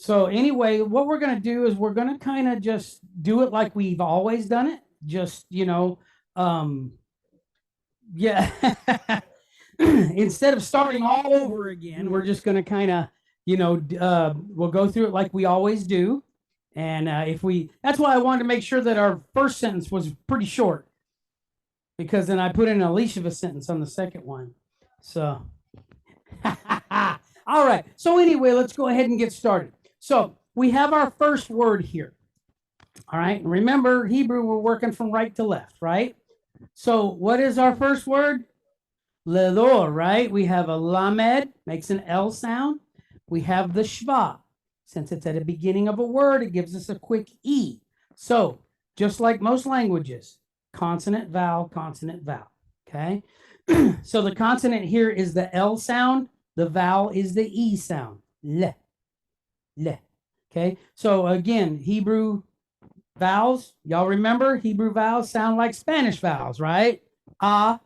So anyway, what we're going to do is we're going to kind of just do it like we've always done it. Just, um, yeah. Instead of starting all over again, we're just going to kind of, we'll go through it like we always do. And that's why I wanted to make sure that our first sentence was pretty short, because then I put in an Alicia sentence on the second one. So, all right. So anyway, let's go ahead and get started. So we have our first word here. All right. Remember, Hebrew, we're working from right to left, right? So what is our first word? Ledor, right? We have a lamed, makes an L sound. We have the shva. Since it's at the beginning of a word, it gives us a quick E. So just like most languages, consonant, vowel, okay? So the consonant here is the L sound. The vowel is the E sound, le, okay? So again, Hebrew vowels, y'all remember Hebrew vowels sound like Spanish vowels, right? A,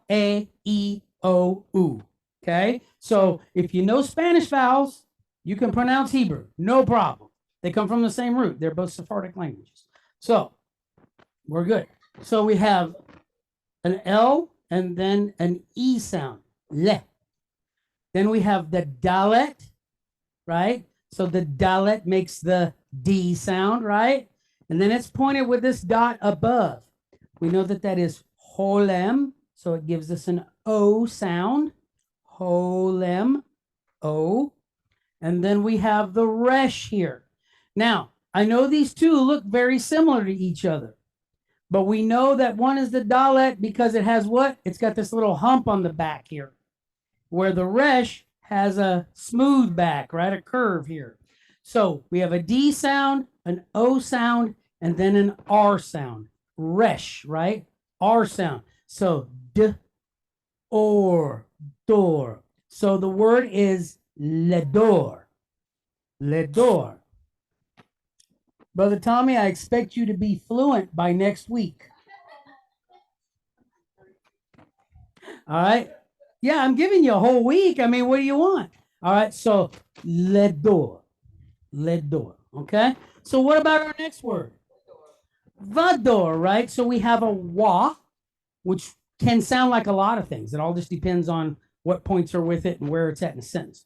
E, O, U, okay? So if you know Spanish vowels, you can pronounce Hebrew, no problem. They come from the same root. They're both Sephardic languages. So we're good. So we have an L and then an E sound, le. Then we have the dalet, right? So the dalet makes the D sound, right? And then it's pointed with this dot above. We know that that is holem, so it gives us an O sound, holem, O. And then we have the resh here. Now, I know these two look very similar to each other, but we know that one is the dalet because it has what? It's got this little hump on the back here, where the resh has a smooth back, right? A curve here. So we have a D sound, an O sound, and then an R sound. Resh, right? R sound. So d, or, door. So the word is ledor. Ledor. Brother Tommy, I expect you to be fluent by next week. All right. Yeah, I'm giving you a whole week. I mean, what do you want? All right. So ledor. Ledor. Okay. So what about our next word? Vador, right? So we have a wa, which can sound like a lot of things. It all just depends on what points are with it and where it's at in a sentence.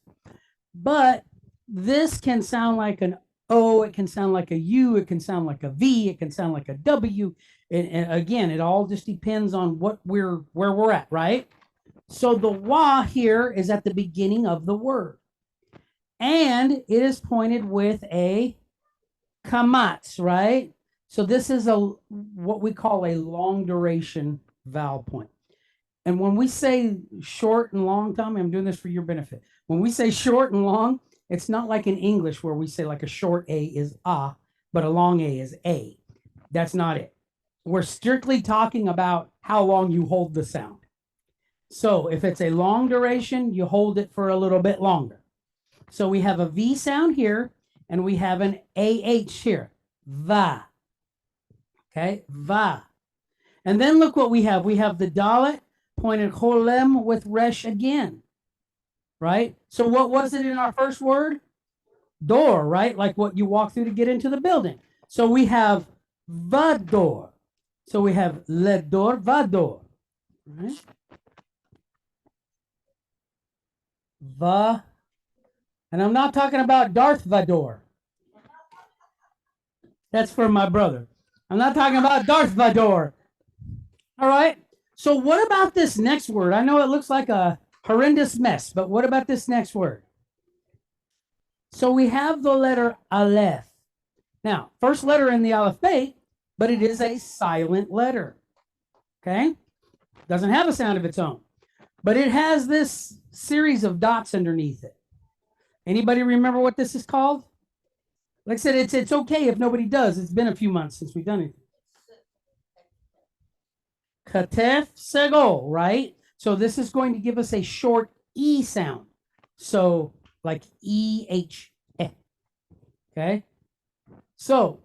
But this can sound like an O, it can sound like a U, it can sound like a V, it can sound like a W. And again, it all just depends on where we're at, right? So the wa here is at the beginning of the word. And it is pointed with a kamatz, right? So this is what we call a long duration vowel point. And when we say short and long, Tommy, I'm doing this for your benefit. When we say short and long, it's not like in English where we say like a short A is a, but a long A is a. That's not it. We're strictly talking about how long you hold the sound. So if it's a long duration, you hold it for a little bit longer. So we have a V sound here, and we have an AH here. Va. Okay, va. And then look what we have. We have the dalet pointed holem with resh again, right? So what was it in our first word? Door, right? Like what you walk through to get into the building. So we have vador. So we have ledor, vador, right? Va. And I'm not talking about Darth Vador. That's for my brother. I'm not talking about Darth Vador. All right. So what about this next word? I know it looks like a horrendous mess, but what about this next word? So we have the letter aleph. Now, first letter in the alphabet, but it is a silent letter. Okay? Doesn't have a sound of its own, but it has this series of dots underneath it. Anybody remember what this is called? Like I said, it's okay if nobody does. It's been a few months since we've done it. Katef segol, right? So this is going to give us a short E sound. So like E-H. Okay? So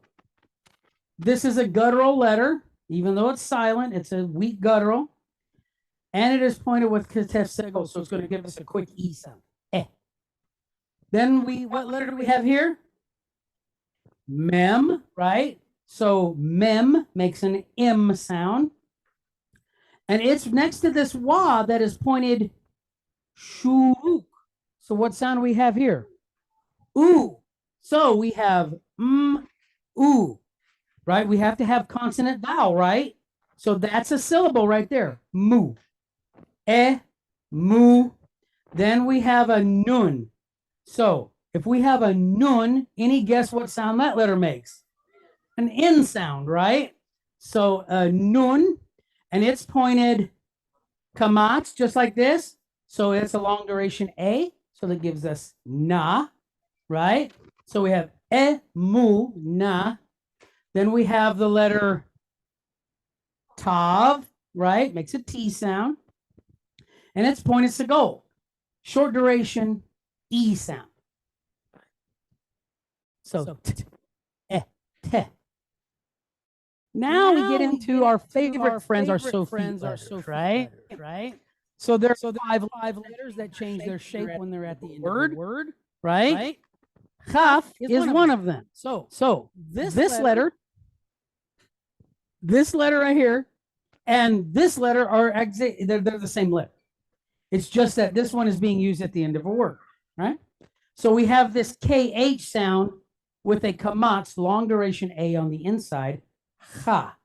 this is a guttural letter. Even though it's silent, it's a weak guttural. And it is pointed with katef segol, so it's going to give us a quick E sound. Eh. Then what letter do we have here? mem, right? So mem makes an M sound. And it's next to this wa that is pointed shuruk. So what sound do we have here? Ooh. So we have ooh, right? We have to have consonant vowel, right? So that's a syllable right there. Mu. Mu. Then we have a nun. So if we have a nun, any guess what sound that letter makes? An N sound, right? So a nun, and it's pointed kamatz, just like this. So it's a long duration A. So that gives us na, right? So we have mu, na. Then we have the letter tav, right? Makes a T sound. And it's pointed sagol. Short duration E sound. So te. Now we get into our favorite friends, our Sophie letters, right? So there are five letters that change their shape when they're at the end of the word, right? Chaf is one of them. So this letter right here, and this letter are they're the same letter. It's just that this one is being used at the end of a word, right? So we have this KH sound with a kamatz, long duration A on the inside, cha.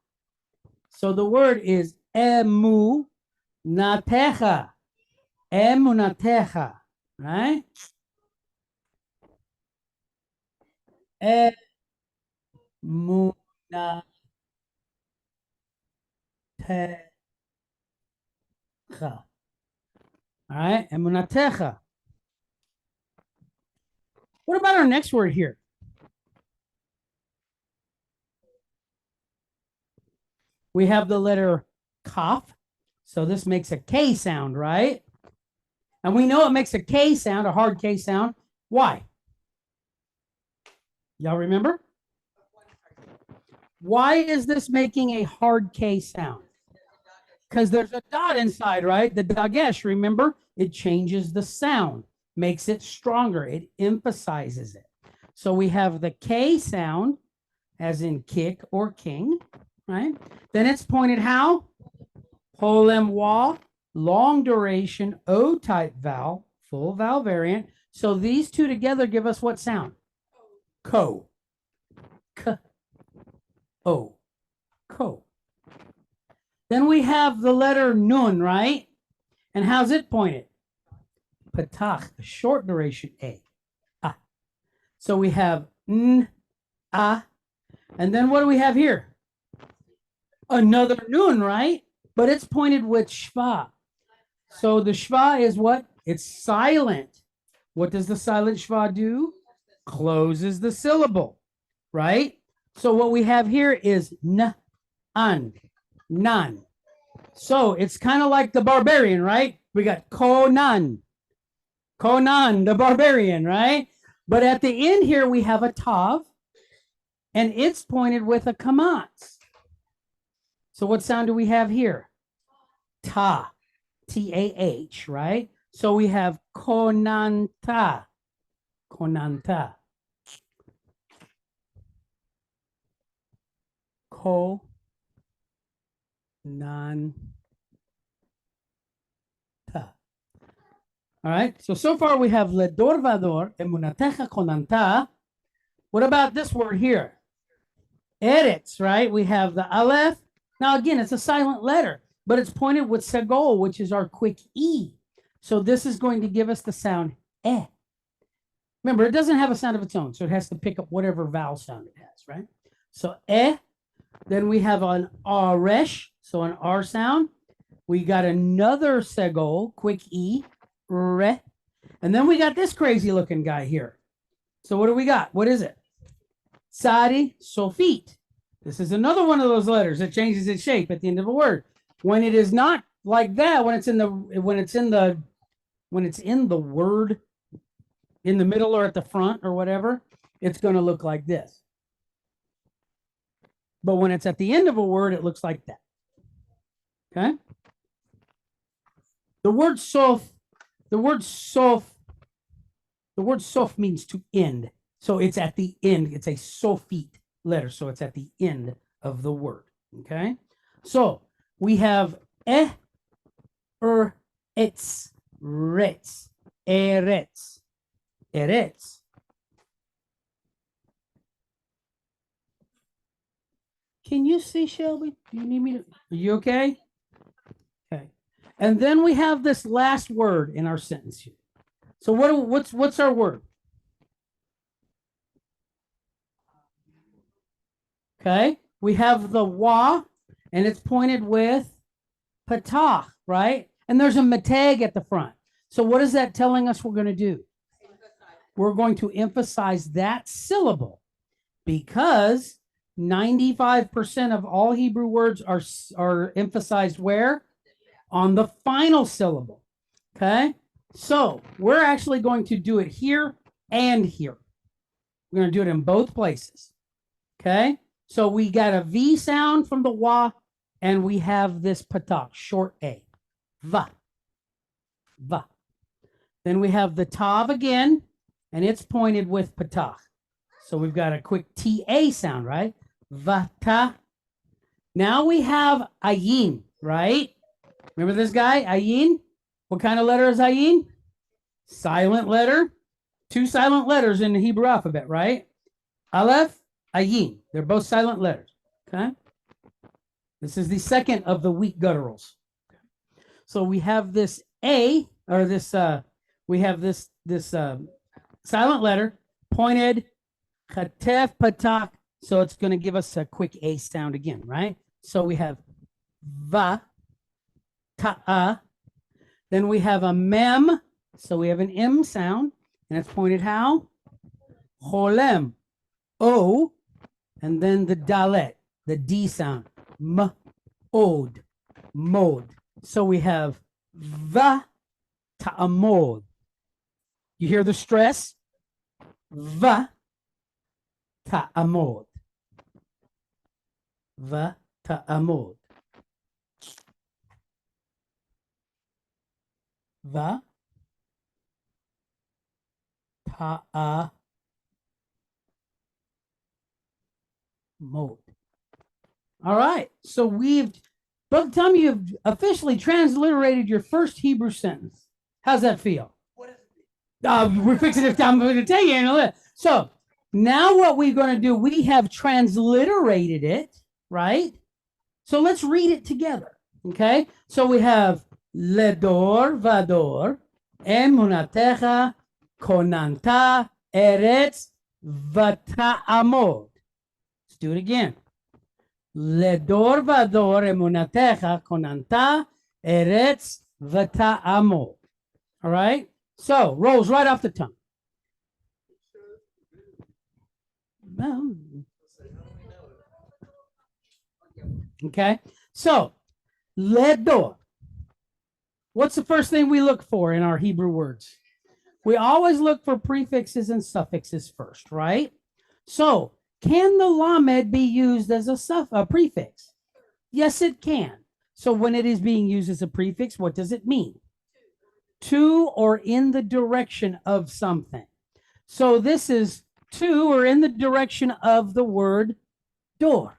So the word is emunatecha, emunatecha, right? Emunatecha. All right, emunatecha. What about our next word here? We have the letter kaf. So this makes a K sound, right? And we know it makes a K sound, a hard K sound. Why? Y'all remember? Why is this making a hard K sound? Because there's a dot inside, right? The dagesh, remember? It changes the sound, makes it stronger. It emphasizes it. So we have the K sound, as in kick or king, right? Then it's pointed how? Holem wa, long duration, O type vowel, full vowel variant. So these two together give us what sound? Ko. K. O. Ko. Then we have the letter nun, right? And how's it pointed? Patach, a short duration A. Ah. So we have n, ah. And then what do we have here? Another nun, right? But it's pointed with shva. So the shva is what? It's silent. What does the silent shva do? Closes the syllable, right? So what we have here is n, none. So it's kind of like the barbarian, right? We got Conan, the barbarian, right? But at the end here, we have a tav, and it's pointed with a kamatz. So what sound do we have here? Ta, T-A-H, right? So we have konanta, konanta. Konanta. All right, so far we have ledor vador, emunatecha konanta. What about this word here? Eretz, right? We have the aleph. Now, again, it's a silent letter, but it's pointed with segol, which is our quick E. So this is going to give us the sound eh. Remember, it doesn't have a sound of its own, so it has to pick up whatever vowel sound it has, right? So eh. Then we have an aresh, so an R sound. We got another segol, quick E, re. And then we got this crazy looking guy here. So what do we got? What is it? Sadi Sofit. This is another one of those letters that changes its shape at the end of a word. When it is not like that, when it's in the word in the middle or at the front or whatever, it's going to look like this. But when it's at the end of a word, it looks like that. Okay? The word sof means to end. So it's at the end. It's a sofit letter. So it's at the end of the word. Okay. So we have etz, retz, eretz, eretz. Can you see, Shelby? Do you need me to? Are you okay? Okay. And then we have this last word in our sentence here. So what's our word? Okay. We have the wa, and it's pointed with patah, right? And there's a matag at the front. So what is that telling us we're going to do? We're going to emphasize that syllable because 95% of all Hebrew words are emphasized where? On the final syllable. Okay. So we're actually going to do it here and here. We're going to do it in both places. Okay. So we got a V sound from the wa, and we have this patach, short A. Va. Va. Then we have the tav again, and it's pointed with patach. So we've got a quick TA sound, right? Vata. Now we have ayin, right? Remember this guy, ayin? What kind of letter is ayin? Silent letter. 2 silent letters in the Hebrew alphabet, right? Aleph, ayin. They're both silent letters. Okay. This is the second of the weak gutturals. So we have this A, or this, we have this silent letter pointed, chatef patak. So it's going to give us a quick A sound again, right? So we have va, ta'a. Then we have a mem. So we have an M sound, and it's pointed how? Cholem, O. And then the dalet, the D sound, od, mod. So we have va ta'amod. You hear the stress? Va ta'amod. Va ta'amod. Va ta'amod. All right. So by the time you've officially transliterated your first Hebrew sentence, how's that feel? We're fixing it. I'm going to tell you in a little. So now what we're going to do, we have transliterated it, right? So let's read it together. Okay. So we have ledor vador emunatecha konanta eretz vata'amod. Let's do it again. Ledor vador emunatecha konanta eretz vata'amod. All right. So rolls right off the tongue. Okay. So ledor. What's the first thing we look for in our Hebrew words? We always look for prefixes and suffixes first, right? So can the lamed be used as a prefix? Yes, it can. So when it is being used as a prefix, what does it mean? To or in the direction of something. So this is to or in the direction of the word door.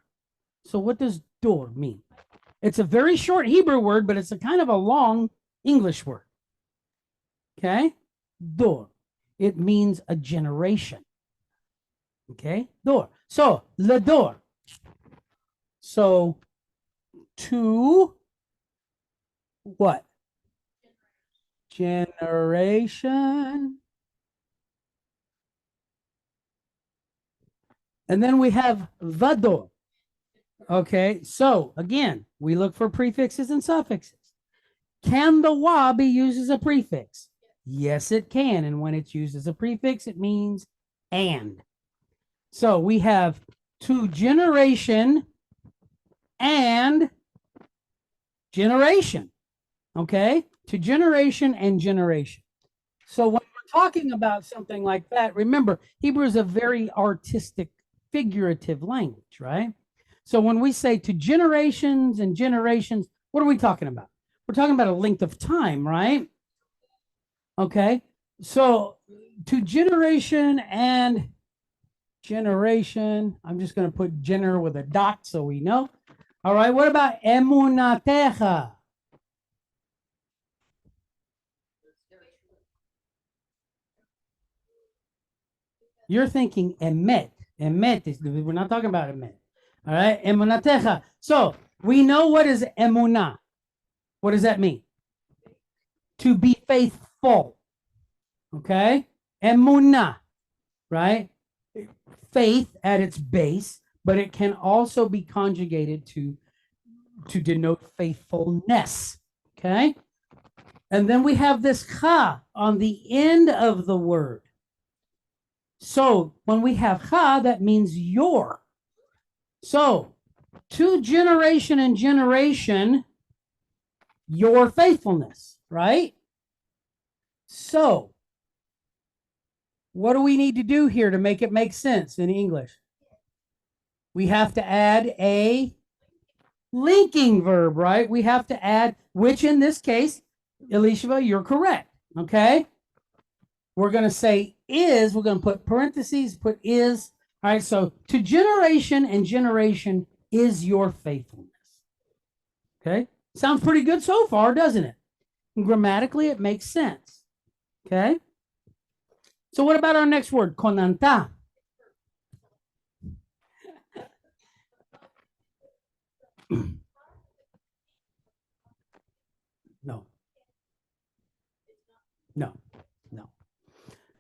So what does door mean? It's a very short Hebrew word, but it's a kind of a long English word. Okay? Door. It means a generation. Okay? Door. So, le door. So, to what? Generation. And then we have vador. Okay, so again, we look for prefixes and suffixes. Can the wa be used as a prefix? Yes, it can. And when it's used as a prefix, it means and. So we have to generation and generation. Okay, to generation and generation. So when we're talking about something like that, remember, Hebrew is a very artistic, figurative language, right? So when we say to generations and generations, what are we talking about? We're talking about a length of time, right? Okay. So to generation and Generation. I'm just going to put gener with a dot so we know. All right. What about emunatecha? You're thinking emet. Emet is, we're not talking about emet. All right. Emunatecha. So we know what is emunah. What does that mean? To be faithful. Okay. Emunah. Right? Faith at its base, but it can also be conjugated to denote faithfulness. Okay. And then we have this cha on the end of the word. So when we have cha, that means your. So to generation and generation, your faithfulness, right? So what do we need to do here to make it make sense in English? We have to add a linking verb, right? We have to add, which in this case, Elisheva, you're correct. Okay. We're going to say is, we're going to put parentheses, put is. All right. So to generation and generation is your faithfulness. Okay. Sounds pretty good so far, doesn't it? And grammatically, it makes sense. Okay. So what about our next word? Konanta. No. No. No.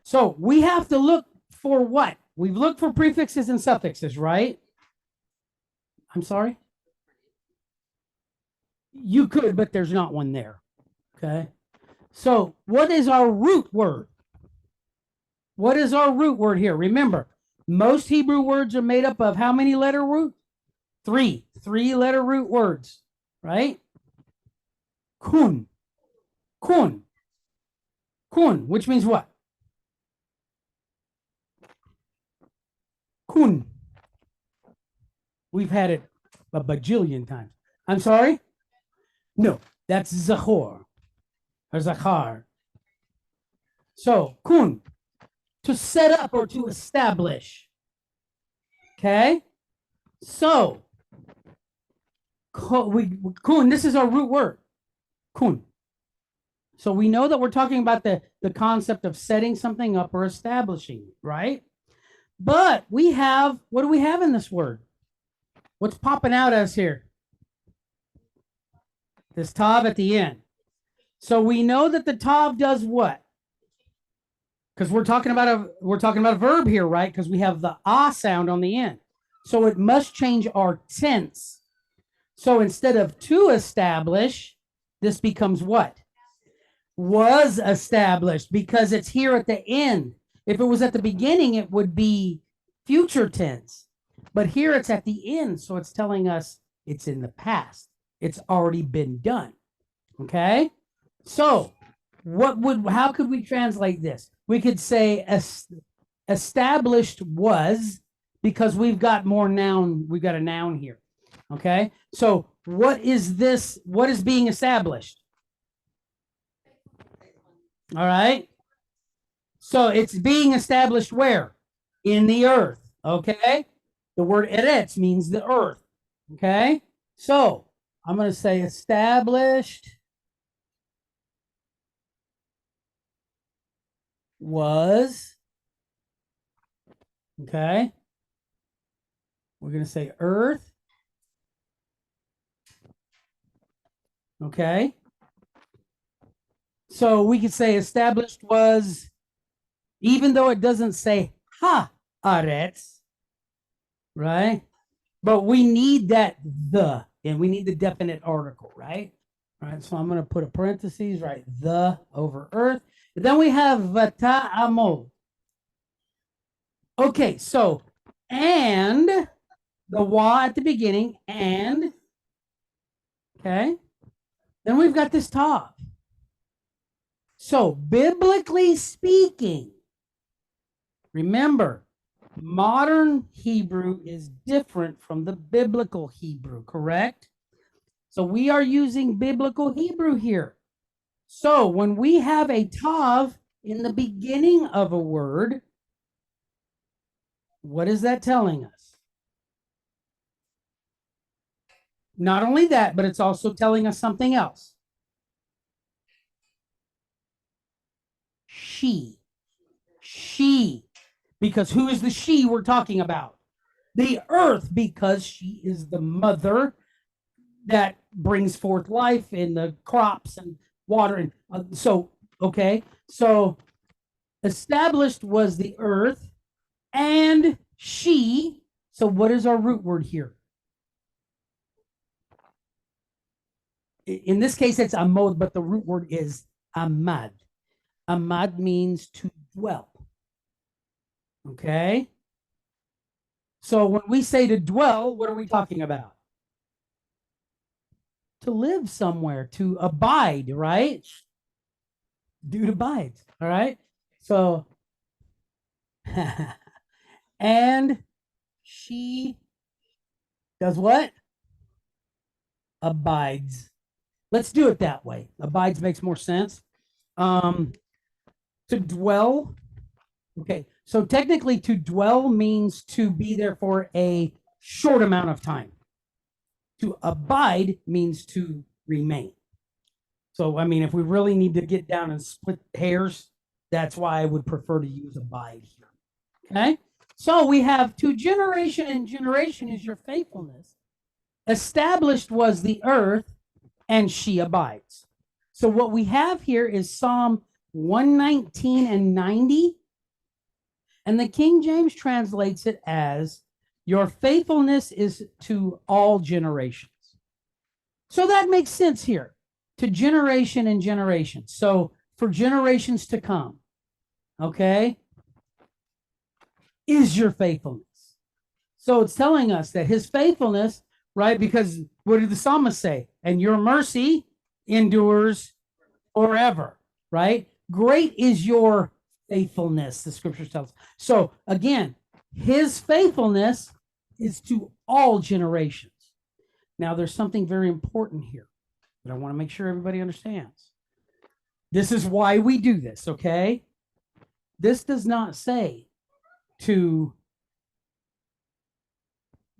So we have to look for what? We've looked for prefixes and suffixes, right? I'm sorry? You could, but there's not one there. Okay. So what is our root word? What is our root word here? Remember, most Hebrew words are made up of how many letter root? Three letter root words, right? Kun. Kun. Kun, which means what? Kun. We've had it a bajillion times. I'm sorry? No, that's Zachor or Zachar. So, kun, to set up or to establish. Okay? So, kun, this is our root word. Kun. So we know that we're talking about the concept of setting something up or establishing, right? But we have, what do we have in this word? What's popping out at us here? This tav at the end. So we know that the tav does what? Because we're talking about a verb here, right? Because we have the ah sound on the end. So it must change our tense. So instead of to establish, this becomes what? Was established, because it's here at the end. If it was at the beginning, it would be future tense. But here it's at the end, so it's telling us it's in the past. It's already been done. Okay? So, how could we translate this? We could say established was, because we've got more noun, we've got a noun here. Okay? So, what is this? What is being established? All right. So it's being established where? In the earth. Okay. The word eretz means the earth. Okay. So I'm going to say established was. Okay. We're going to say earth. Okay. So we could say established was, even though it doesn't say haaretz, right? But we need that the, and we need the definite article, right? All right, so I'm going to put a parentheses, right? The over earth. And then we have vata'amol. Okay, so and the wa at the beginning, and okay, then we've got this tav. So, biblically speaking, remember, modern Hebrew is different from the biblical Hebrew, correct? So, we are using biblical Hebrew here. So, when we have a tav in the beginning of a word, What is that telling us? Not only that, but it's also telling us something else. She. Because who is the she we're talking about? The earth, because she is the mother that brings forth life in the crops and water. And okay. So established was the earth and she. So what is our root word here? In this case, it's amod, but the root word is amad. Amad means to dwell. Okay. So when we say to dwell, what are we talking about? To live somewhere, to abide, right? Dude abides. All right. So, and she does what? Abides. Let's do it that way. Abides makes more sense. To dwell. Okay. So technically, to dwell means to be there for a short amount of time. To abide means to remain. So, I mean, if we really need to get down and split hairs, that's why I would prefer to use abide here. Okay. So we have to generation and generation is your faithfulness. Established was the earth and she abides. So what we have here is Psalm 119 and 90. And the King James translates it as your faithfulness is to all generations. So that makes sense here, to generation and generation. So for generations to come, okay, is your faithfulness. So it's telling us that his faithfulness, right? Because what did the psalmist say? And your mercy endures forever, right? Great is your faithfulness, the scriptures tell us. So again, his faithfulness is to all generations. Now, there's something very important here that I want to make sure everybody understands. This is why we do this, okay? This does not say to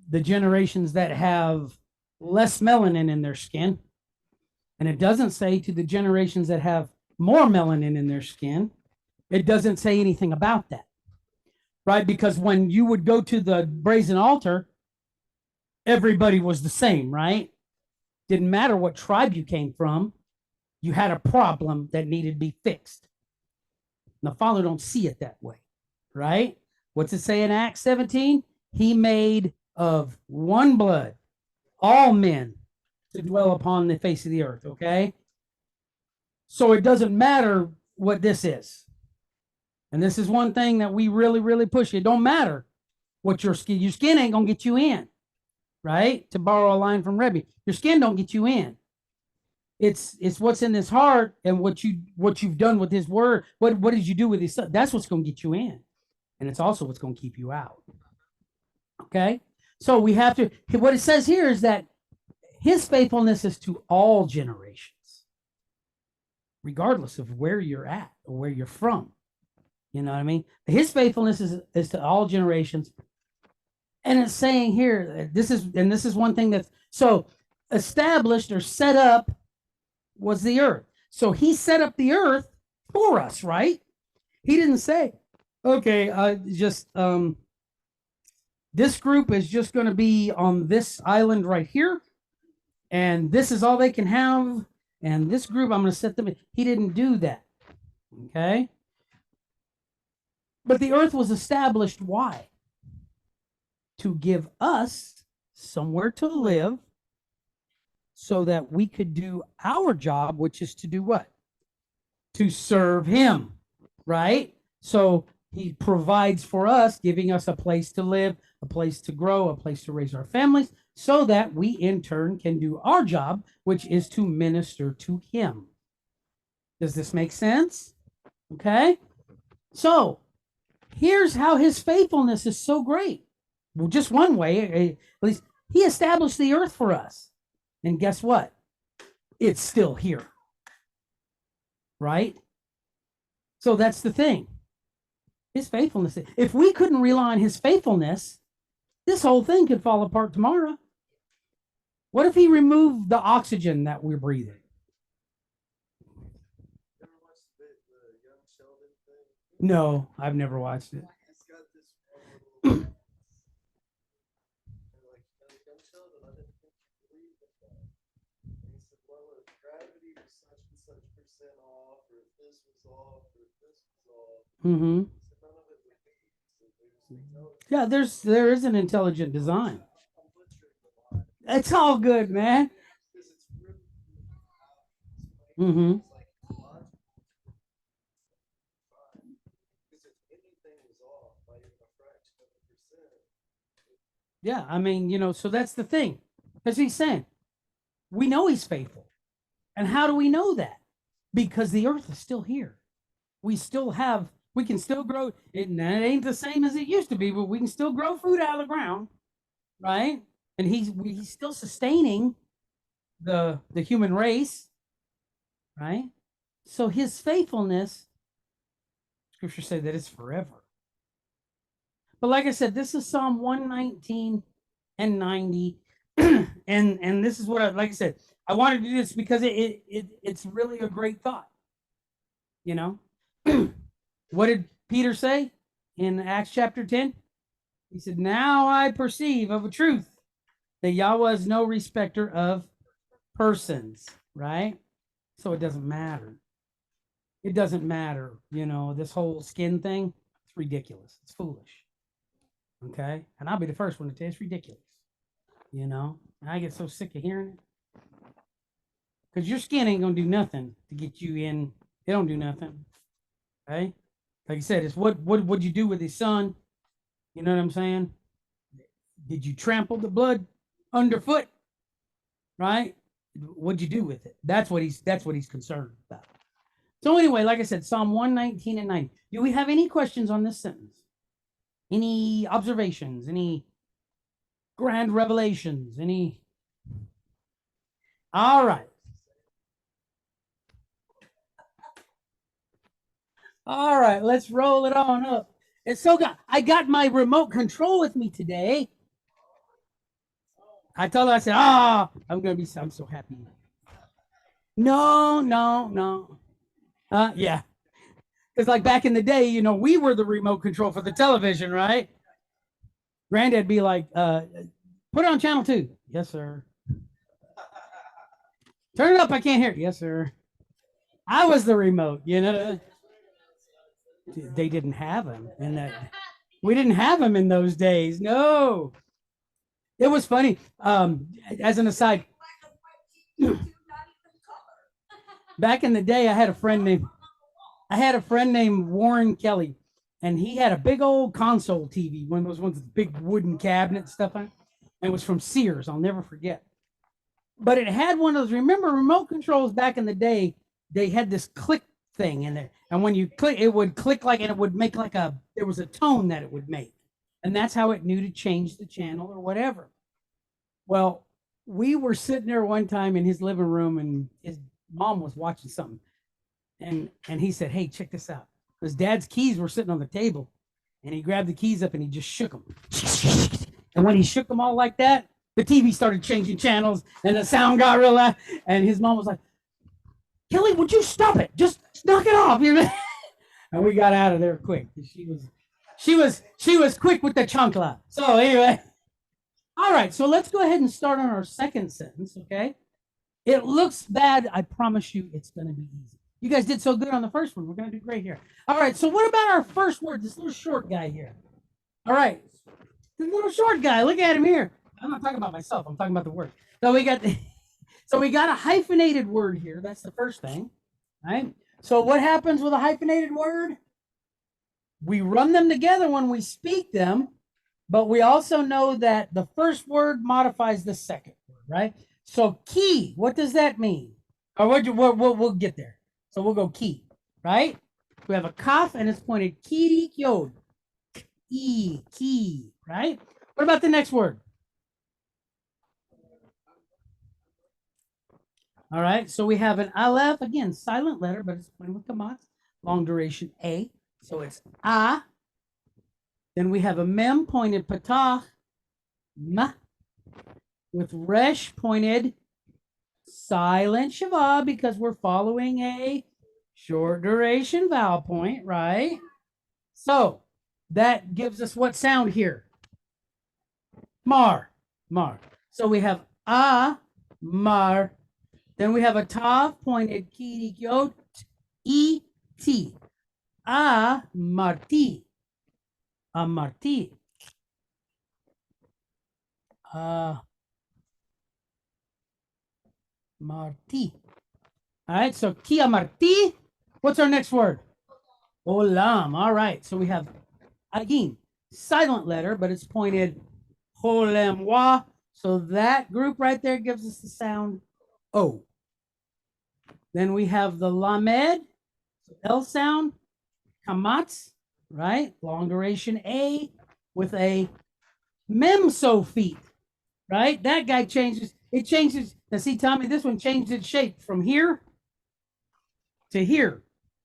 the generations that have less melanin in their skin, and it doesn't say to the generations that have more melanin in their skin. It doesn't say anything about that, right? Because when you would go to the brazen altar, everybody was the same, right? Didn't matter what tribe you came from. You had a problem that needed to be fixed. And the Father don't see it that way, right? What's it say in Acts 17? He made of one blood all men to dwell upon the face of the earth, okay? So it doesn't matter what this is. And this is one thing that we really, really push. It don't matter what your skin ain't going to get you in, right? To borrow a line from Rebbe, your skin don't get you in. It's what's in his heart and what you've done with his word. What did you do with his son? That's what's going to get you in. And it's also what's going to keep you out. Okay? So we have to, what it says here is that his faithfulness is to all generations, regardless of where you're at or where you're from. You know what I mean? His faithfulness is to all generations. And it's saying here, this is one thing that's so established or set up was the earth. So he set up the earth for us, right? He didn't say, okay, this group is just going to be on this island right here, and this is all they can have, and this group, I'm going to set them in. He didn't do that, okay? But the earth was established, why? To give us somewhere to live so that we could do our job, which is to do what? To serve him, right? So he provides for us, giving us a place to live, a place to grow, a place to raise our families, so that we in turn can do our job, which is to minister to him. Does this make sense? Okay. So here's how his faithfulness is so great. Well, just one way, at least he established the earth for us. And guess what? It's still here. Right? So that's the thing. His faithfulness. If we couldn't rely on his faithfulness, this whole thing could fall apart tomorrow. What if he removed the oxygen that we're breathing? No, I've never watched it. Mm-hmm. Yeah, there is an intelligent design. It's all good, man. Mm-hmm. Yeah, I mean, so that's the thing. Because he's saying, we know he's faithful. And how do we know that? Because the earth is still here. We can still grow. It ain't the same as it used to be, but we can still grow food out of the ground, right? And he's still sustaining the human race, right? So his faithfulness, scripture say that it's forever. But like I said, this is Psalm 119 and 90. and this is what like I said, I wanted to do this because it's really a great thought. What did Peter say in Acts chapter 10? He said, now I perceive of a truth that Yahweh is no respecter of persons, right? So it doesn't matter. It doesn't matter. This whole skin thing, it's ridiculous. It's foolish. Okay. And I'll be the first one to tell you it's ridiculous. I get so sick of hearing it. Because your skin ain't going to do nothing to get you in. It don't do nothing. Okay. Like I said, it's what'd you do with his son? You know what I'm saying? Did you trample the blood underfoot? Right? What'd you do with it? That's what he's concerned about. So anyway, like I said, Psalm 119 and 90. Do we have any questions on this sentence? Any observations? Any grand revelations? Any? All right. All right, let's roll it on up. It's so good. I got my remote control with me today. I told her, I said, I'm so happy. No. Yeah. Because like back in the day, we were the remote control for the television, right? Granddad be like, put it on channel 2. Yes, sir. Turn it up, I can't hear it. Yes, sir. I was the remote, They didn't have them in that. We didn't have them in those days. No. It was funny. As an aside, back in the day, I had a friend named Warren Kelly, and he had a big old console TV, one of those ones with big wooden cabinet stuff on it, and it was from Sears. I'll never forget. But it had one of those. Remember remote controls back in the day? They had this click thing in there, and when you click, it would click and it would make there was a tone that it would make, and that's how it knew to change the channel or whatever. Well, we were sitting there one time in his living room, and his mom was watching something, and he said, "Hey, check this out." His dad's keys were sitting on the table, and he grabbed the keys up and he just shook them. And when he shook them all like that, the TV started changing channels, and the sound got real loud. And his mom was like, "Kelly, would you stop it? Just knock it off." And we got out of there quick. She was quick with the chancla. So anyway. All right, so let's go ahead and start on our second sentence, okay? It looks bad. I promise you it's going to be easy. You guys did so good on the first one. We're going to do great here. All right, so what about our first word, this little short guy here? All right, this little short guy. Look at him here. I'm not talking about myself. I'm talking about the word. So we got a hyphenated word here. That's the first thing, right? So what happens with a hyphenated word? We run them together when we speak them. But we also know that the first word modifies the second word, right? So key, what does that mean? Or we'll get there. So we'll go key, right? We have a kaf and it's pointed kiri kyod. Key, right? What about the next word? All right, so we have an aleph, again, silent letter, but it's pointed with kamat, long duration A. So it's a, Then we have a mem pointed patah, ma, with resh pointed silent shava because we're following a short duration vowel point, right? So that gives us what sound here? Mar, mar. So we have a, mar. Then we have a tav pointed kirikyot, e, t. A, marti. A marti. Marti. All right, so kia marti. What's our next word? Olam. All right, so we have agin, silent letter, but it's pointed holemwa. So that group right there gives us the sound O. Then we have the lamed, L sound, kamatz, right? Long duration A with a memso feet, right? That guy changes. It changes. Now, see, Tommy, this one changed its shape from here to here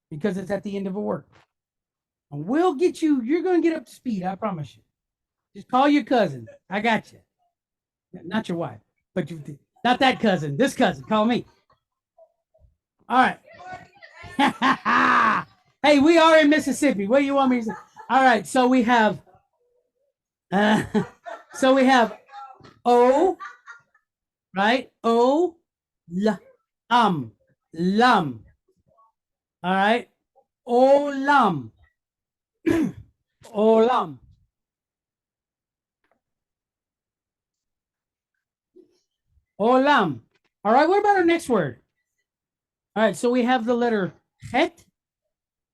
because it's at the end of a word. And we'll get you, you're going to get up to speed. I promise you. Just call your cousin. I got you. Not your wife, but you, not that cousin. This cousin. Call me. All right. Hey, we are in Mississippi. What do you want me to say? All right. So we have, O, right? O, lam. All right. Olam. Olam. Olam. All right. What about our next word? All right. So we have the letter het.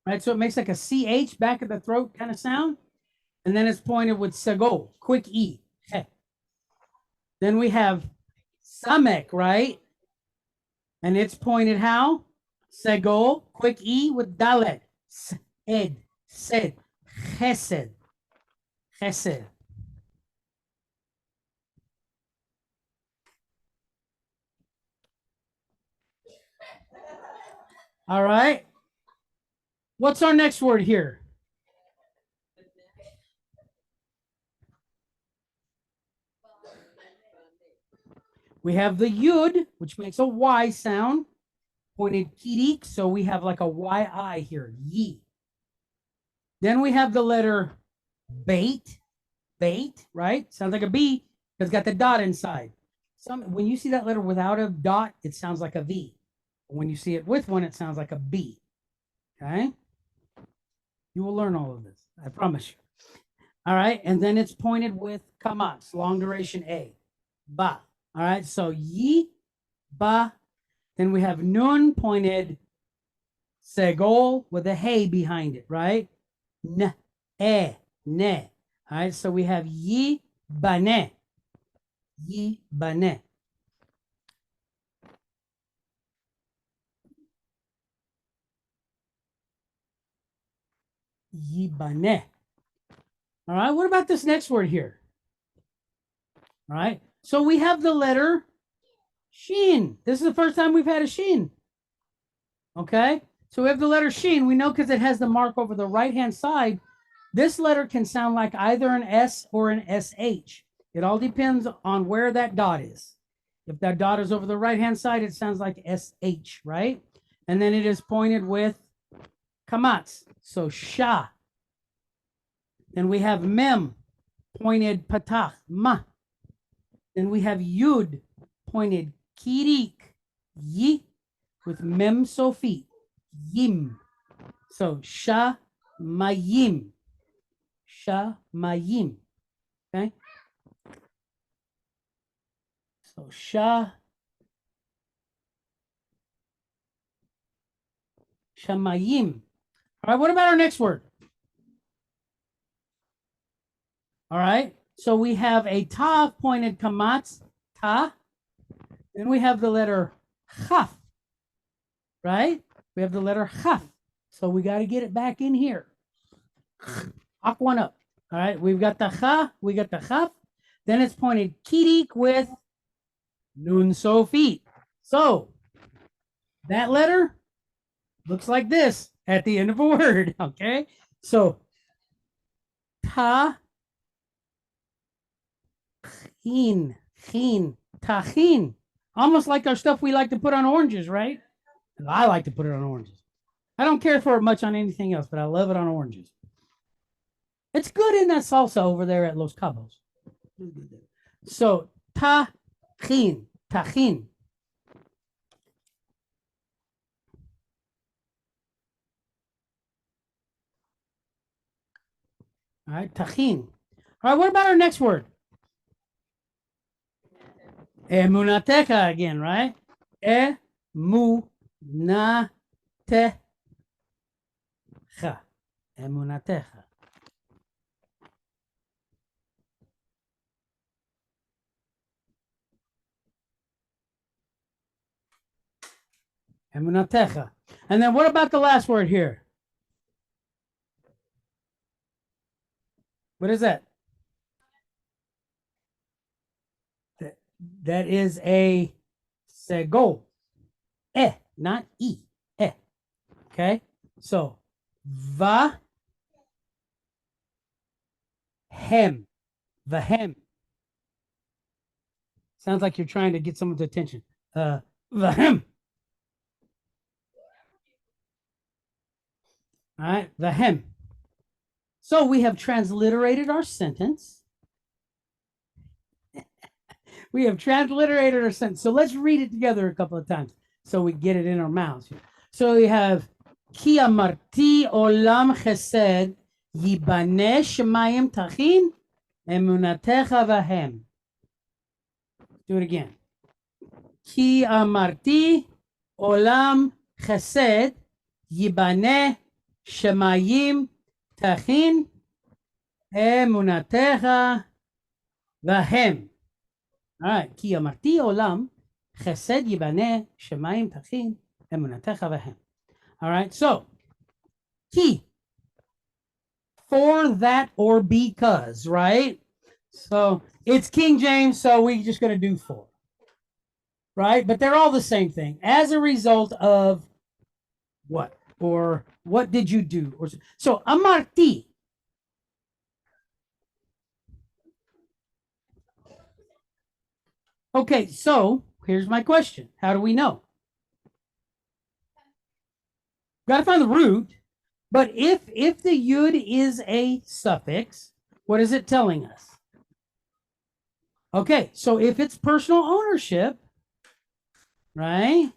Right. So it makes like a CH back of the throat kind of sound. And then it's pointed with segol, quick E. Het. Then we have samek, right? And it's pointed how? Segol, quick E with dalet. Ed, sed, chesed, chesed. All right. What's our next word here? We have the yud, which makes a Y sound, pointed kirik. So we have like a YI here, yi. Then we have the letter bait, right? Sounds like a B because it's got the dot inside. When you see that letter without a dot, it sounds like a V. When you see it with one, it sounds like a B. Okay. You will learn all of this. I promise you. All right. And then it's pointed with kamatz, long duration A. Ba. All right. So yi, ba. Then we have nun pointed segol with a hey behind it, right? N, ne. All right. So we have yi, bane. Yi, bane. Yibane. All right, what about this next word here? All right, so we have the letter shin. This is the first time we've had a shin. Okay, so we have the letter shin. We know because it has the mark over the right-hand side. This letter can sound like either an S or an SH. It all depends on where that dot is. If that dot is over the right-hand side, it sounds like SH, right? And then it is pointed with kamatz. So sha. Then we have mem, pointed patach, ma. Then we have yud, pointed kirik, yi, with mem sofi, yim. So sha mayim, sha mayim. Okay. So shamayim. All right, what about our next word? All right, so we have a tav pointed kamatz, ta. Then we have the letter chaf, right? We have the letter chaf. So we got to get it back in here. Up one up. All right, we've got the cha, we got the chaf. Then it's pointed kirik with nun sofi. So that letter looks like this at the end of a word, okay? So Tajin. Almost like our stuff we like to put on oranges, right? I like to put it on oranges. I don't care for it much on anything else, but I love it on oranges. It's good in that salsa over there at Los Cabos. So, tajin. All right, tajin. All right, what about our next word? Emunateca again, right? Emunateca. Emunateca. Emunateca. And then what about the last word here? What is that? That is a sego. Not e. Okay. So va hem. The hem. Sounds like you're trying to get someone's attention. The hem. All right, the hem. So we have transliterated our sentence. We have transliterated our sentence. So let's read it together a couple of times so we get it in our mouths. So we have Ki amarti olam chesed yibane shemayim tachin emunatecha vahem. Do it again. Ki amarti olam chesed yibane shemayim tachin emunatecha vahem. All right. Ki amarti olam chesed yibane shemayim tachin emunatecha vahem. All right. So, ki, for that or because, right? So it's King James, so we're just going to do for, right? But they're all the same thing. As a result of what? Or what did you do? Or so amarti. Okay, so here's my question. How do we know? Got to find the root. But if the yud is a suffix, what is it telling us? Okay, so if it's personal ownership, right?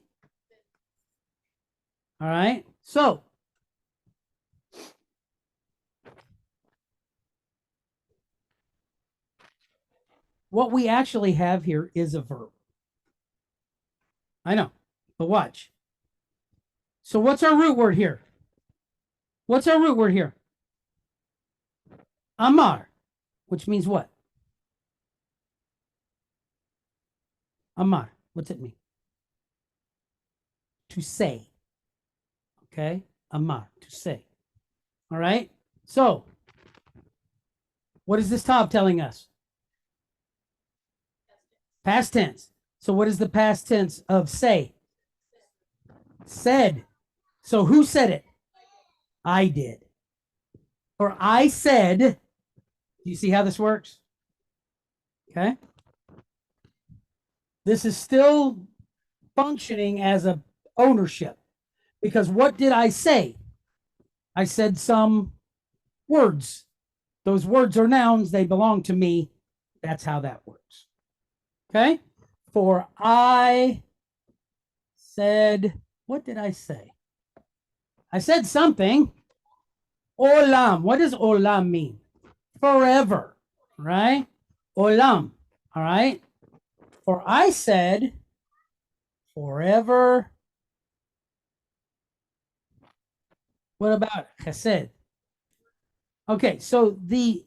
All right, so what we actually have here is a verb. I know, but watch. So what's our root word here? What's our root word here? Amar, which means what? Amar, what's it mean? To say. Okay, amar, to say. All right, so what is this tab telling us? Past tense. So what is the past tense of say? Said. So who said it? I did. Or I said. Do you see how this works? Okay. This is still functioning as a ownership. Because what did I say? I said some words. Those words are nouns. They belong to me. That's how that works. Okay. For I said, what did I say? I said something. Olam. What does olam mean? Forever. Right? Olam. All right. For I said forever. What about chesed? Okay, so the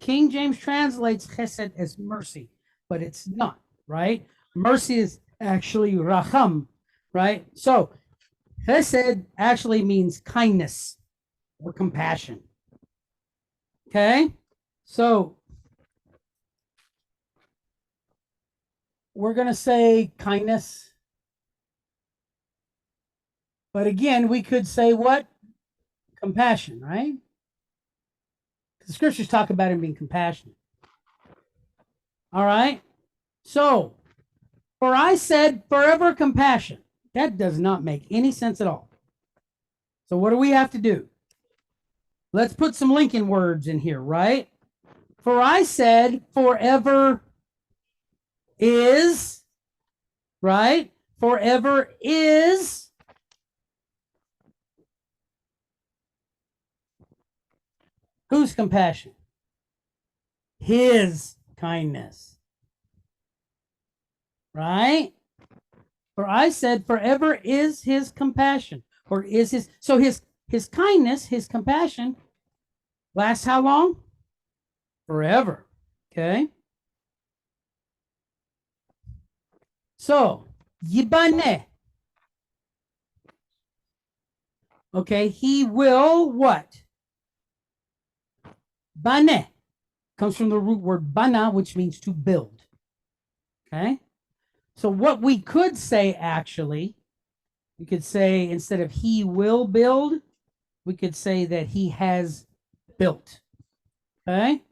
King James translates chesed as mercy, but it's not, right? Mercy is actually racham, right? So chesed actually means kindness or compassion. Okay, so we're going to say kindness. But again, we could say what? Compassion, right? The scriptures talk about him being compassionate. All right. So, for I said forever compassion. That does not make any sense at all. So what do we have to do? Let's put some Lincoln words in here, right? For I said forever is, right? Forever is whose compassion? His kindness. Right? For I said forever is his compassion, or is his, so his kindness, his compassion lasts how long? Forever. Okay. So, yibane. Okay, he will what? Bane comes from the root word bana, which means to build. Okay. So what we could say actually, we could say instead of he will build, we could say that he has built. Okay?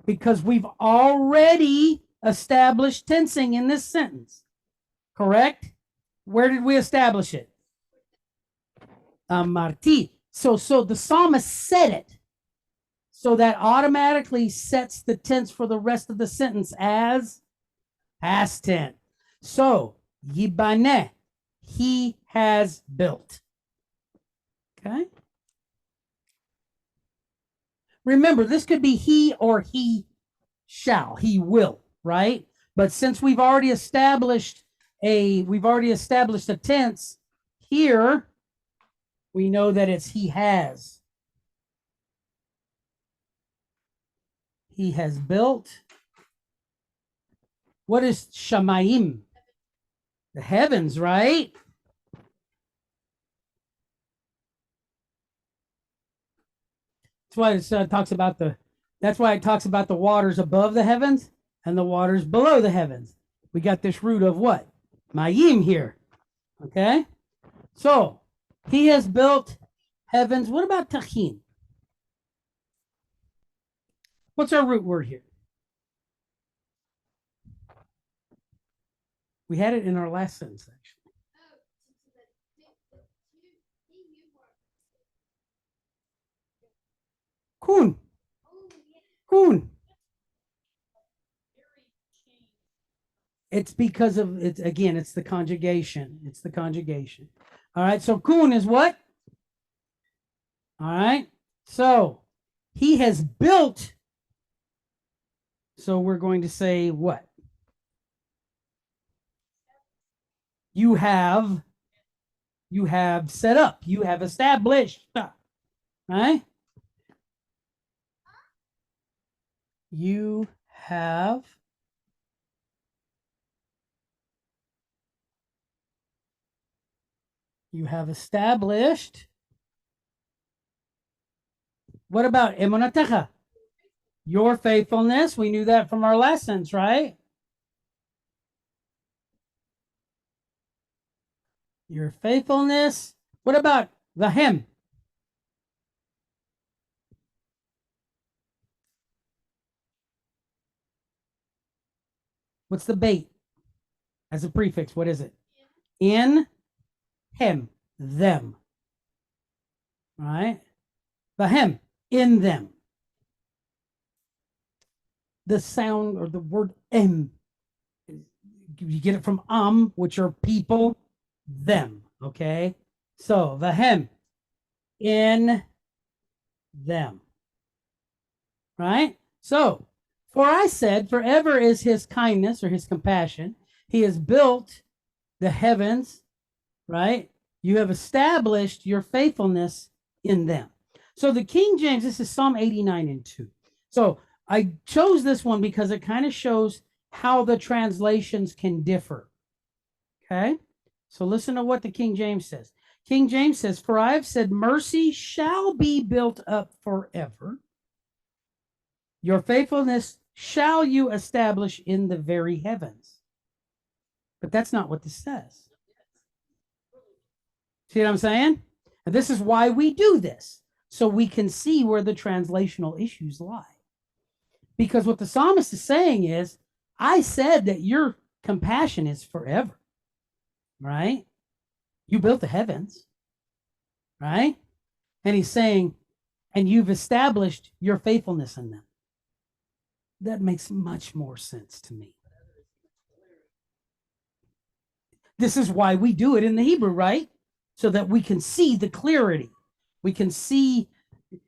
Because we've already established tensing in this sentence. Correct? Where did we establish it? Marti. So the psalmist said it. So that automatically sets the tense for the rest of the sentence as past tense. So, yibane, he has built. Okay? Remember, this could be he or he shall, he will, right? But since we've already established a tense here, we know that it's he has. He has built. What is shamayim? The heavens, right? That's why it talks about that's why it talks about the waters above the heavens and the waters below the heavens. We got this root of what? Mayim here. Okay? So, he has built heavens. What about tachin? What's our root word here? We had it in our last sentence, actually. Kun. Kun. It's because of it's again, it's the conjugation. It's the conjugation. All right. So kun is what? All right. So he has built. So we're going to say what? You have set up. You have established. Right? You have established. What about emunatecha? Your faithfulness. We knew that from our lessons, right? Your faithfulness. What about the him? What's the bait as a prefix? What is it? In him, them. All right? The him, in them. The sound or the word em, you get it from which are people, them. Okay? So the him, in them. Right? So, for I said, forever is his kindness or his compassion. He has built the heavens, right? You have established your faithfulness in them. So the King James, this is Psalm 89:2. So I chose this one because it kind of shows how the translations can differ. Okay? So listen to what the King James says. King James says, for I have said, mercy shall be built up forever. Your faithfulness shall you establish in the very heavens. But that's not what this says. See what I'm saying? And this is why we do this. so we can see where the translational issues lie. Because what the psalmist is saying is, I said that your compassion is forever, right? You built the heavens, right? And he's saying, and you've established your faithfulness in them. That makes much more sense to me. This is why we do it in the Hebrew, right? So that we can see the clarity. We can see,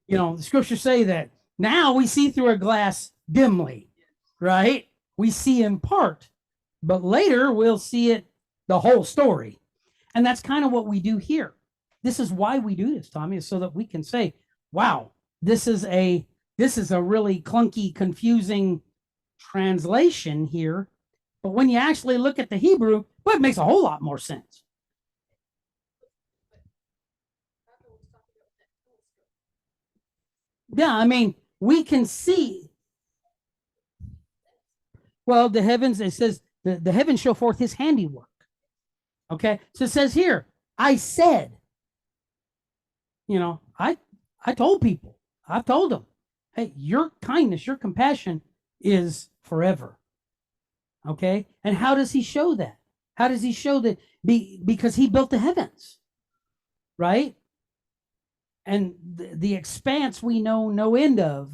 the scriptures say that now we see through a glass dimly, right? We see in part, but later we'll see it, the whole story. And that's kind of what we do here. This is why we do this, Tommy, is so that we can say, wow, this is a really clunky, confusing translation here. But when you actually look at the Hebrew, well, it makes a whole lot more sense. Yeah, I mean, we can see. Well, the heavens, it says, the heavens show forth his handiwork. Okay, so it says here, I said, I told people, I've told them, hey, your kindness, your compassion is forever. Okay, and how does he show that? How does he show that? Because he built the heavens, right? And the expanse we know no end of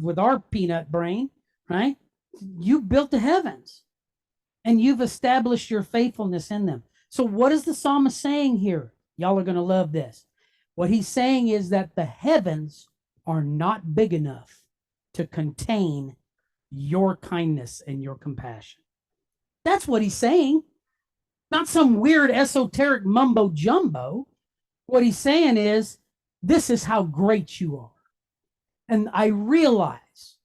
with our peanut brain, right? You built the heavens and you've established your faithfulness in them. So what is the psalmist saying here? Y'all are going to love this. What he's saying is that the heavens are not big enough to contain your kindness and your compassion. That's what he's saying. Not some weird esoteric mumbo jumbo. What he's saying is, this is how great you are. And I realize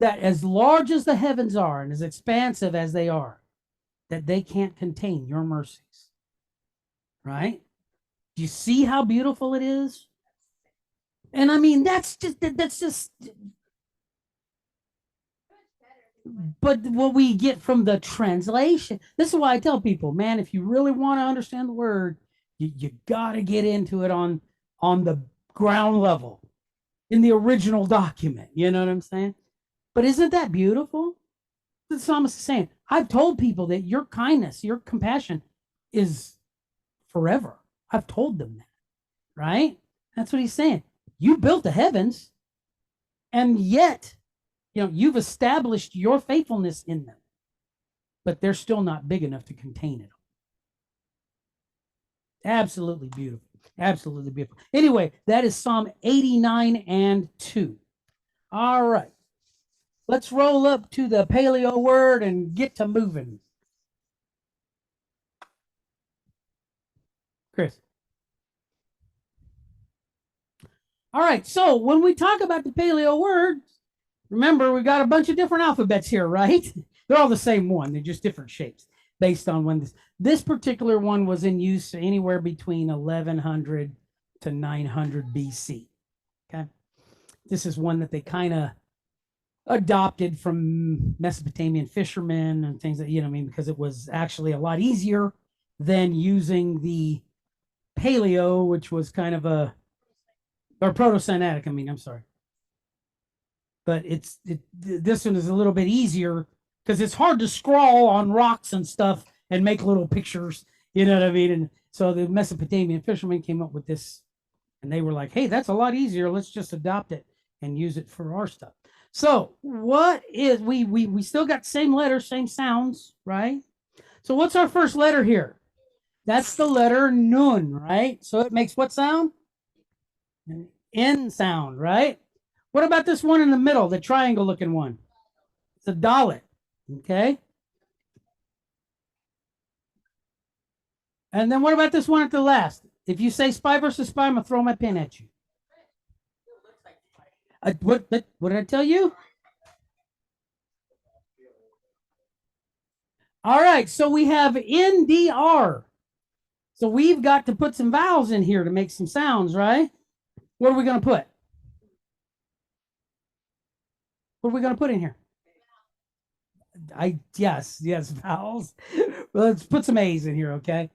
that as large as the heavens are and as expansive as they are, that they can't contain your mercies. Right? Do you see how beautiful it is? And I mean, that's just but what we get from the translation, this is why I tell people, man, if you really want to understand the word, you got to get into it on the ground level in the original document. You know what I'm saying? But isn't that beautiful? The psalmist is saying, I've told people that your kindness, your compassion is forever. I've told them that, right? That's what he's saying. You built the heavens, and yet, you've established your faithfulness in them, but they're still not big enough to contain it. Absolutely beautiful. Absolutely beautiful. Anyway, that is Psalm 89 and 2. All right. Let's roll up to the paleo word and get to moving. Chris. All right. So when we talk about the paleo word, remember, we got a bunch of different alphabets here, right? They're all the same one. They're just different shapes based on when this particular one was in use anywhere between 1100 to 900 BC. Okay. This is one that they kind of adopted from Mesopotamian fishermen and things that, because it was actually a lot easier than using the paleo, which was kind of or proto-Sinaitic, I'm sorry. But this one is a little bit easier because it's hard to scrawl on rocks and stuff and make little pictures, you know what I mean? And so the Mesopotamian fishermen came up with this, and they were like, hey, that's a lot easier. Let's just adopt it and use it for our stuff. So what is, we still got same letters, same sounds, right? So what's our first letter here? That's the letter nun, right? So it makes what sound? An N sound, right? What about this one in the middle, the triangle looking one? It's a dalet, okay? And then what about this one at the last? If you say spy versus spy, I'm going to throw my pen at you. What did I tell you? All right, so we have NDR. So we've got to put some vowels in here to make some sounds, right? What are we going to put? What are we going to put in here? Yes, vowels. Well, let's put some A's in here, okay?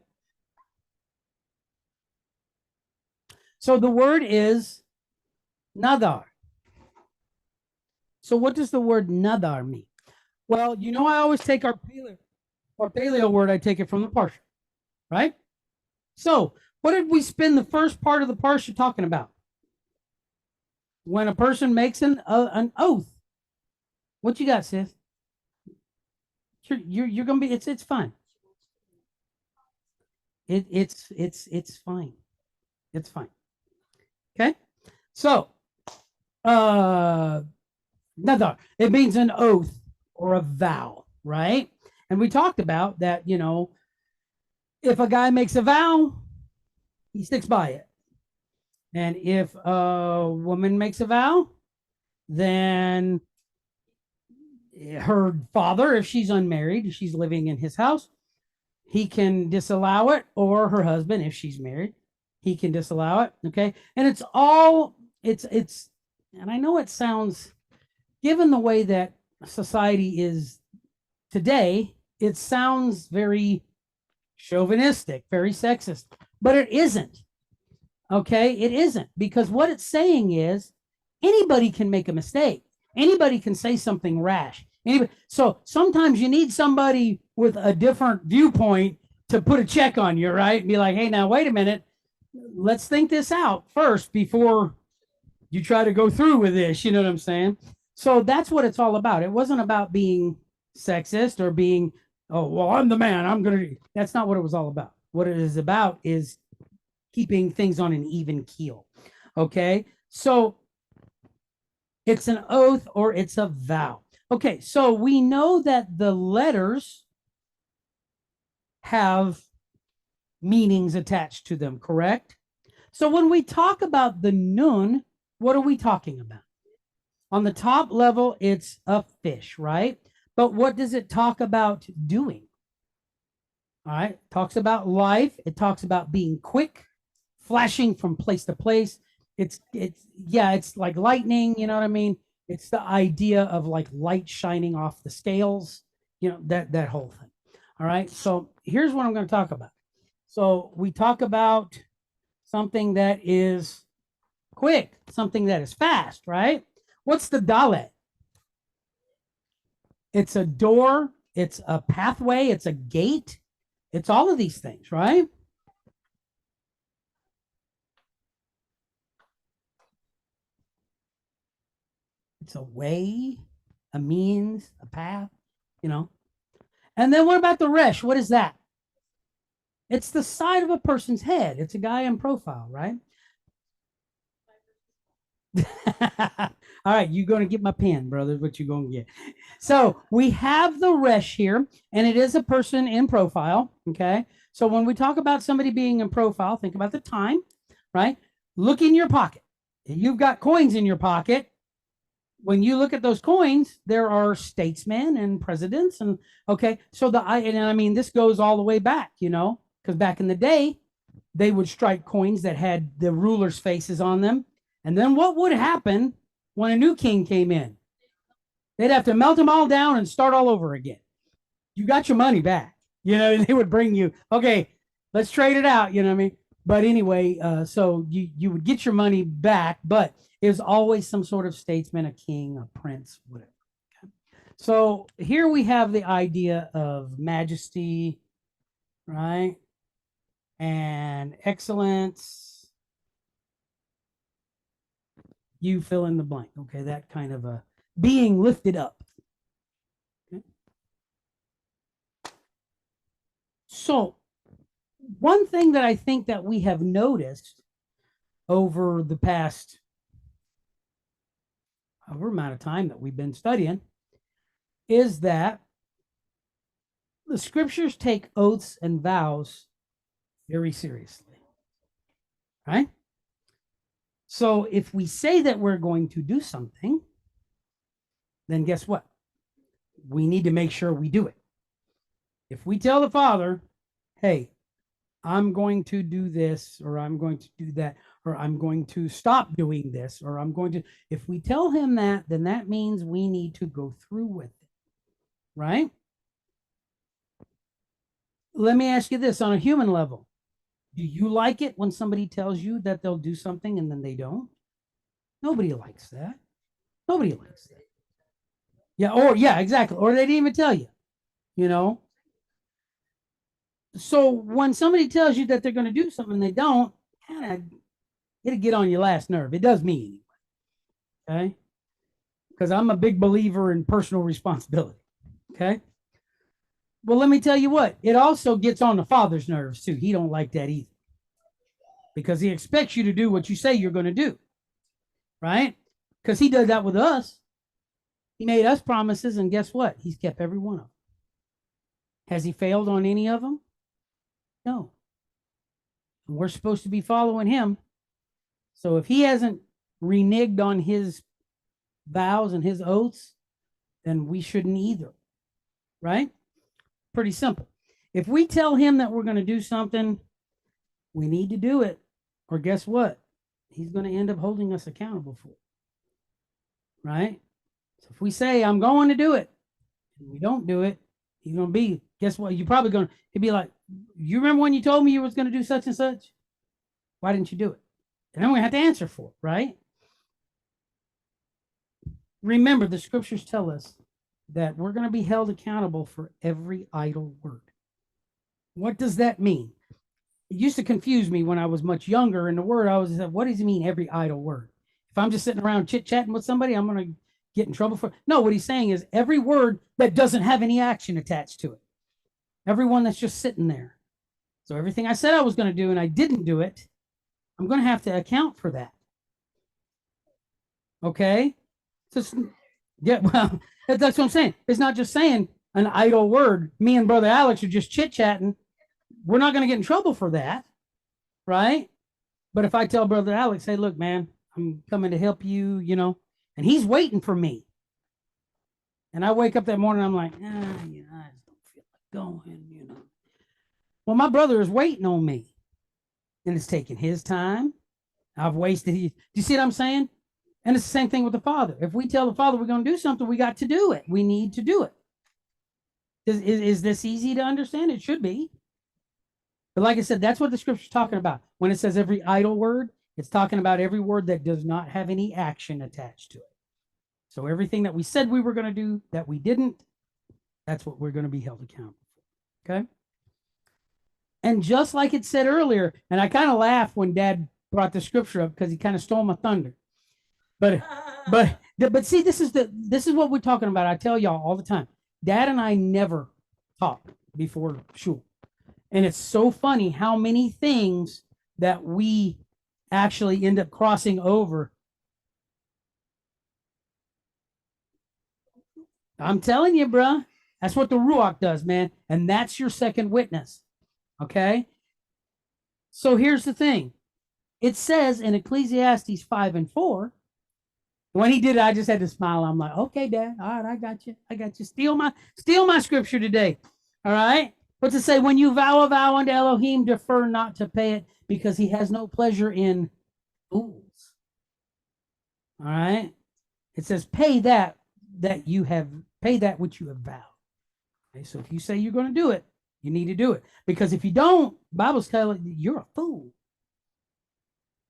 So the word is Nadar. So what does the word nadar mean? Well, you know, I always take our paleo word, I take it from the parsha, right? So what did we spend the first part of the parsha talking about? When a person makes an oath. What you got, sis? You're gonna be it's fine. It's fine. It's fine. Okay. So nadar, it means an oath or a vow, right? And we talked about that, you know, if a guy makes a vow, he sticks by it. And if a woman makes a vow, then her father, if she's unmarried, she's living in his house, he can disallow it, or her husband, if she's married, he can disallow it. Okay. And it's all, and I know it sounds, given the way that society is today, it sounds very chauvinistic, very sexist, but it isn't. Okay. It isn't, because what it's saying is anybody can make a mistake. Anybody can say something rash. Anybody. So sometimes you need somebody with a different viewpoint to put a check on you, right? And be like, hey, now, wait a minute. Let's think this out first before you try to go through with this. You know what I'm saying? So that's what it's all about. It wasn't about being sexist or being, oh, well, I'm the man. I'm going to. That's not what it was all about. What it is about is keeping things on an even keel. Okay. So it's an oath or it's a vow. Okay. So we know that the letters have meanings attached to them, correct? So when we talk about the nun, what are we talking about? On the top level, it's a fish, right? But what does it talk about doing? All right. It talks about life. It talks about being quick, flashing from place to place. It's like lightning, you know what I mean? It's the idea of like light shining off the scales, you know, that whole thing. All right. So here's what I'm going to talk about. So we talk about something that is quick, something that is fast, right? What's the dalet? It's a door, it's a pathway, it's a gate, it's all of these things, right? It's a way, a means, a path, you know. And then what about the resh? What is that? It's the side of a person's head. It's a guy in profile, right? All right, you're going to get my pen, brother. What you going to get? So we have the resh here, and it is a person in profile. Okay. So when we talk about somebody being in profile, think about the time, right? Look in your pocket. You've got coins in your pocket. When you look at those coins, there are statesmen and presidents, and okay. So and I mean, this goes all the way back, you know, because back in the day, they would strike coins that had the rulers' faces on them. And then what would happen when a new king came in? They'd have to melt them all down and start all over again. You got your money back. You know, they would bring you, okay, let's trade it out. You know what I mean? But anyway, so you would get your money back, but it was always some sort of statesman, a king, a prince, whatever. Okay. So here we have the idea of majesty, right? And excellence. You fill in the blank. Okay, that kind of a being lifted up. Okay. So one thing that I think that we have noticed over the past however amount of time that we've been studying is that the scriptures take oaths and vows very seriously, right? So if we say that we're going to do something, then guess what? We need to make sure we do it. If we tell the Father, hey, I'm going to do this, or I'm going to do that, or I'm going to stop doing this, or I'm going to, if we tell him that, then that means we need to go through with it, right? Let me ask you this on a human level. Do you like it when somebody tells you that they'll do something and then they don't? Nobody likes that. Nobody likes that. Yeah, or yeah, exactly. Or they didn't even tell you, you know. So when somebody tells you that they're going to do something and they don't, kind of it'll get on your last nerve. It does me anyway. Okay. Because I'm a big believer in personal responsibility. Okay. Well, let me tell you what, it also gets on the father's nerves too. He don't like that either. Because he expects you to do what you say you're going to do. Right? Because he does that with us. He made us promises, and guess what? He's kept every one of them. Has he failed on any of them? No. And we're supposed to be following him. So if he hasn't reneged on his vows and his oaths, then we shouldn't either. Right? Pretty simple. If we tell him that we're going to do something, we need to do it. Or guess what? He's going to end up holding us accountable for it. Right? So if we say, I'm going to do it, and we don't do it, he's going to be, guess what? You're probably going to, he'd be like, you remember when you told me you was going to do such and such? Why didn't you do it? And then we have to answer for it, right? Remember, the scriptures tell us that we're going to be held accountable for every idle word. What does that mean? It used to confuse me when I was much younger. In the word, I was like, what does he mean, every idle word? If I'm just sitting around chit-chatting with somebody, I'm going to get in trouble for it. No, what he's saying is every word that doesn't have any action attached to it. Everyone that's just sitting there. So everything I said I was going to do and I didn't do it, I'm going to have to account for that. Okay? So, yeah, well, that's what I'm saying. It's not just saying an idle word. Me and Brother Alex are just chit-chatting. We're not going to get in trouble for that, right? But if I tell Brother Alex, hey, look, man, I'm coming to help you, you know, and he's waiting for me. And I wake up that morning, I'm like, you know, I just don't feel like going, you know. Well, my brother is waiting on me. And it's taking his time. I've wasted his. Do you see what I'm saying? And it's the same thing with the Father. If we tell the Father we're going to do something, we got to do it. We need to do it. Is this easy to understand? It should be. But like I said, that's what the scripture's talking about. When it says every idle word, it's talking about every word that does not have any action attached to it. So everything that we said we were going to do that we didn't, that's what we're going to be held accountable for. Okay? And just like it said earlier, and I kind of laughed when Dad brought the scripture up because he kind of stole my thunder. But see, this is what we're talking about. I tell y'all all the time. Dad and I never talk before shul. And it's so funny how many things that we actually end up crossing over. I'm telling you, bruh, that's what the Ruach does, man. And that's your second witness. Okay? So here's the thing. It says in Ecclesiastes 5:4, when he did it, I just had to smile. I'm like, okay, Dad, all right, I got you. I got you. Steal my scripture today. All right? What's it say? When you vow a vow unto Elohim, defer not to pay it, because he has no pleasure in fools. All right? It says, pay that which you have vowed. Okay, so if you say you're going to do it, you need to do it. Because if you don't, Bible's telling you you're a fool.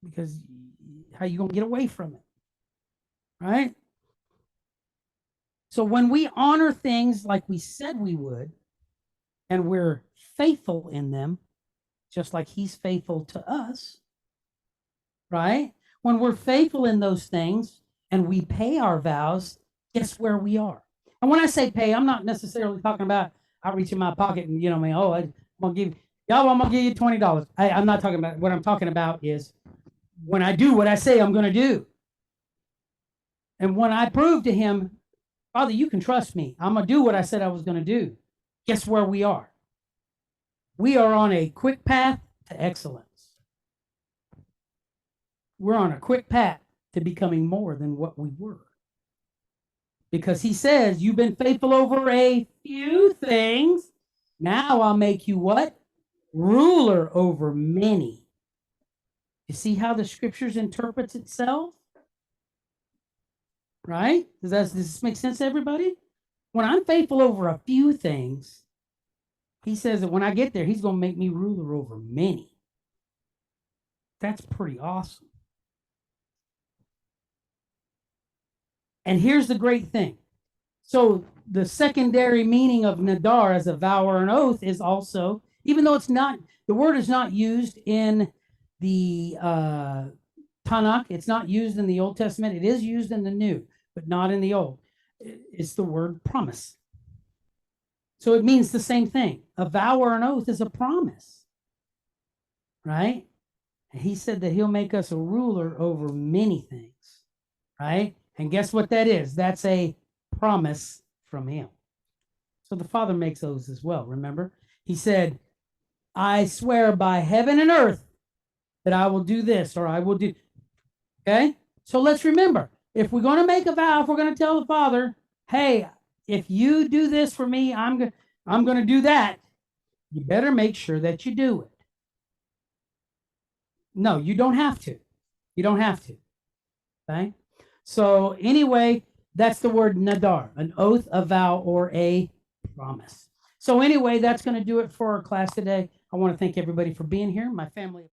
Because how are you going to get away from it? Right? So when we honor things like we said we would, and we're faithful in them, just like he's faithful to us, right? When we're faithful in those things and we pay our vows, guess where we are? And when I say pay, I'm not necessarily talking about I reach in my pocket and, you know, I'm going to give y'all, I'm going to give you $20. I'm not talking about, what I'm talking about is when I do what I say I'm going to do. And when I prove to him, Father, you can trust me. I'm going to do what I said I was going to do. Guess where we are? We are on a quick path to excellence. We're on a quick path to becoming more than what we were. Because he says, you've been faithful over a few things. Now I'll make you what? Ruler over many. You see how the scriptures interprets itself? Right? Does this make sense to everybody? When I'm faithful over a few things, he says that when I get there, he's going to make me ruler over many. That's pretty awesome. And here's the great thing. So the secondary meaning of nadar as a vow or an oath is also, even though it's not, the word is not used in the Tanakh, it's not used in the Old Testament, it is used in the New, but not in the Old. It's the word promise. So it means the same thing. A vow or an oath is a promise, right? And he said that he'll make us a ruler over many things, right? And guess what that is? That's a promise from him. So the Father makes those as well, remember? He said, I swear by heaven and earth that I will do this or I will do. Okay? So let's remember, if we're going to make a vow, if we're going to tell the Father, hey, if you do this for me, I'm going to do that. You better make sure that you do it. No, you don't have to. You don't have to. Okay? So anyway, that's the word nadar, an oath, a vow, or a promise. So anyway, that's going to do it for our class today. I want to thank everybody for being here. My family.